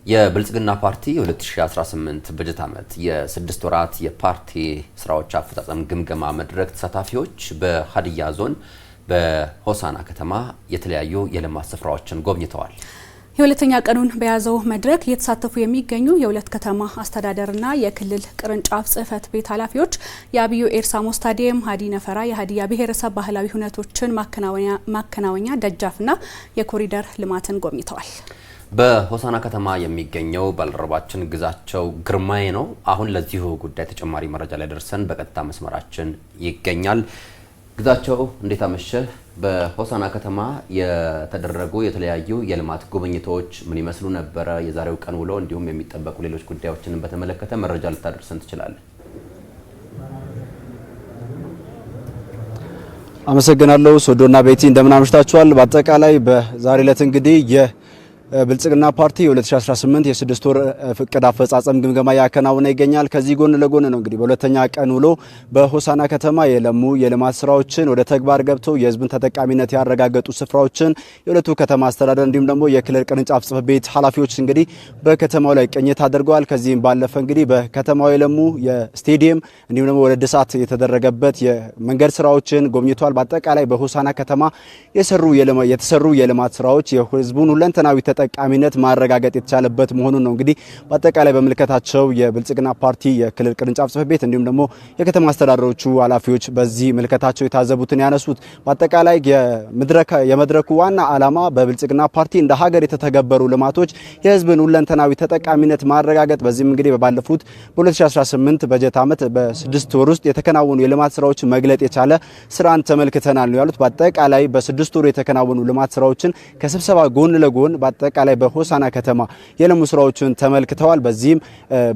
የብልጽግና ፓርቲ 2018 በጀት ዓመት የ6 ወራት የፓርቲ ስራዎች አፈጻጸም ግምገማ መድረክ ተሳታፊዎች በሀዲያ ዞን በሆሳና ከተማ የተለያዩ የልማት ስፍራዎችን ጎብኝተዋል። የሁለተኛ ቀኑን በያዘው መድረክ እየተሳተፉ የሚገኙ የሁለት ከተማ አስተዳደርና የክልል ቅርንጫፍ ጽህፈት ቤት ኃላፊዎች የአብዮ ኤርሳሞ ስታዲየም፣ ሀዲ ነፈራ የሀዲያ ብሔረሰብ ባህላዊ ሁነቶችን ማከናወኛ ደጃፍና የኮሪደር ልማትን ጎብኝተዋል። በሆሳና ከተማ የሚገኘው ባልደረባችን ግዛቸው ግርማዬ ነው። አሁን ለዚሁ ጉዳይ ተጨማሪ መረጃ ላይ ደርሰን በቀጥታ መስመራችን ይገኛል። ግዛቸው እንዴት አመሸህ? በሆሳና ከተማ የተደረጉ የተለያዩ የልማት ጉብኝቶች ምን ይመስሉ ነበረ? የዛሬው ቀን ውሎ እንዲሁም የሚጠበቁ ሌሎች ጉዳዮችን በተመለከተ መረጃ ልታደርሰን ትችላለህ? አመሰግናለሁ ሶዶና ቤቲ፣ እንደምን አምሽታችኋል? በአጠቃላይ በዛሬ ዕለት እንግዲህ ብልጽግና ፓርቲ 2018 የ6 ወር እቅድ አፈጻጸም ግምገማ ያከናወነ ይገኛል። ከዚህ ጎን ለጎን ነው እንግዲህ በሁለተኛ ቀን ውሎ በሆሳና ከተማ የለሙ የልማት ስራዎችን ወደ ተግባር ገብተው የህዝብን ተጠቃሚነት ያረጋገጡ ስፍራዎችን የሁለቱ ከተማ አስተዳደር እንዲሁም ደግሞ የክልል ቅርንጫፍ ጽህፈት ቤት ኃላፊዎች እንግዲህ በከተማው ላይ ቅኝት አድርገዋል። ከዚህም ባለፈ እንግዲህ በከተማው የለሙ የስቴዲየም እንዲሁም ደግሞ ወደ እድሳት የተደረገበት የመንገድ ስራዎችን ጎብኝቷል። በአጠቃላይ በሆሳና ከተማ የተሰሩ የልማት ስራዎች የህዝቡን ሁለንተናዊ ተጠቃሚነት ማረጋገጥ የተቻለበት መሆኑን ነው እንግዲህ በአጠቃላይ በመልከታቸው የብልጽግና ፓርቲ የክልል ቅርንጫፍ ጽህፈት ቤት እንዲሁም ደግሞ የከተማ አስተዳደሮቹ ኃላፊዎች በዚህ መልከታቸው የታዘቡትን ያነሱት። በአጠቃላይ የመድረኩ ዋና ዓላማ በብልጽግና ፓርቲ እንደ ሀገር የተተገበሩ ልማቶች የህዝብን ሁለንተናዊ ተጠቃሚነት ማረጋገጥ፣ በዚህም እንግዲህ ባለፉት በ2018 በጀት ዓመት በ6 ወር ውስጥ የተከናወኑ የልማት ስራዎች መግለጥ የቻለ ስራን ተመልክተናል ነው ያሉት። በአጠቃላይ በ6 ወር የተከናወኑ ልማት ስራዎችን ከስብሰባ ጎን ለጎን በአጠቃላይ በሆሳና ከተማ የለሙ ስራዎችን ተመልክተዋል። በዚህም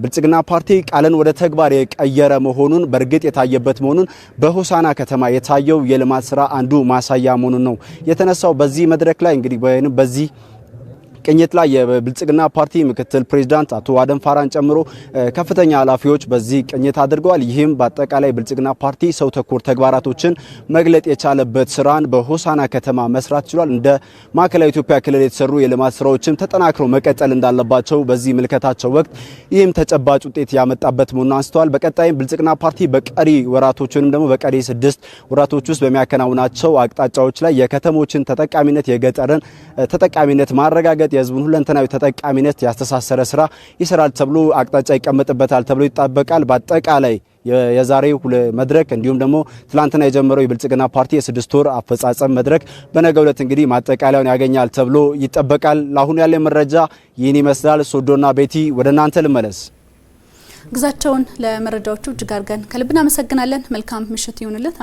ብልጽግና ፓርቲ ቃልን ወደ ተግባር የቀየረ መሆኑን በእርግጥ የታየበት መሆኑን በሆሳና ከተማ የታየው የልማት ስራ አንዱ ማሳያ መሆኑን ነው የተነሳው። በዚህ መድረክ ላይ እንግዲህ በዚህ ቅኝት ላይ የብልጽግና ፓርቲ ምክትል ፕሬዝዳንት አቶ አደም ፋራን ጨምሮ ከፍተኛ ኃላፊዎች በዚህ ቅኝት አድርገዋል። ይህም በአጠቃላይ ብልጽግና ፓርቲ ሰው ተኮር ተግባራቶችን መግለጥ የቻለበት ስራን በሆሳና ከተማ መስራት ችሏል። እንደ ማዕከላዊ ኢትዮጵያ ክልል የተሰሩ የልማት ስራዎችም ተጠናክረው መቀጠል እንዳለባቸው በዚህ ምልከታቸው ወቅት ይህም ተጨባጭ ውጤት ያመጣበት መሆኑን አንስተዋል። በቀጣይም ብልጽግና ፓርቲ በቀሪ ወራቶችንም ደግሞ በቀሪ 6 ወራቶች ውስጥ በሚያከናውናቸው አቅጣጫዎች ላይ የከተሞችን ተጠቃሚነት የገጠርን ተጠቃሚነት ማረጋገጥ የህዝቡን ሁለንተናዊ ተጠቃሚነት ያስተሳሰረ ስራ ይሰራል ተብሎ አቅጣጫ ይቀመጥበታል ተብሎ ይጠበቃል። በአጠቃላይ የዛሬው መድረክ እንዲሁም ደግሞ ትላንትና የጀመረው የብልጽግና ፓርቲ የ6 ወር አፈጻጸም መድረክ በነገው ዕለት እንግዲህ ማጠቃለያውን ያገኛል ተብሎ ይጠበቃል። ለአሁኑ ያለ መረጃ ይህን ይመስላል። ሶዶና ቤቲ ወደ እናንተ ልመለስ። ግዛቸውን ለመረጃዎቹ እጅግ አድርገን ከልብ እናመሰግናለን። መልካም ምሽት ይሁንልን።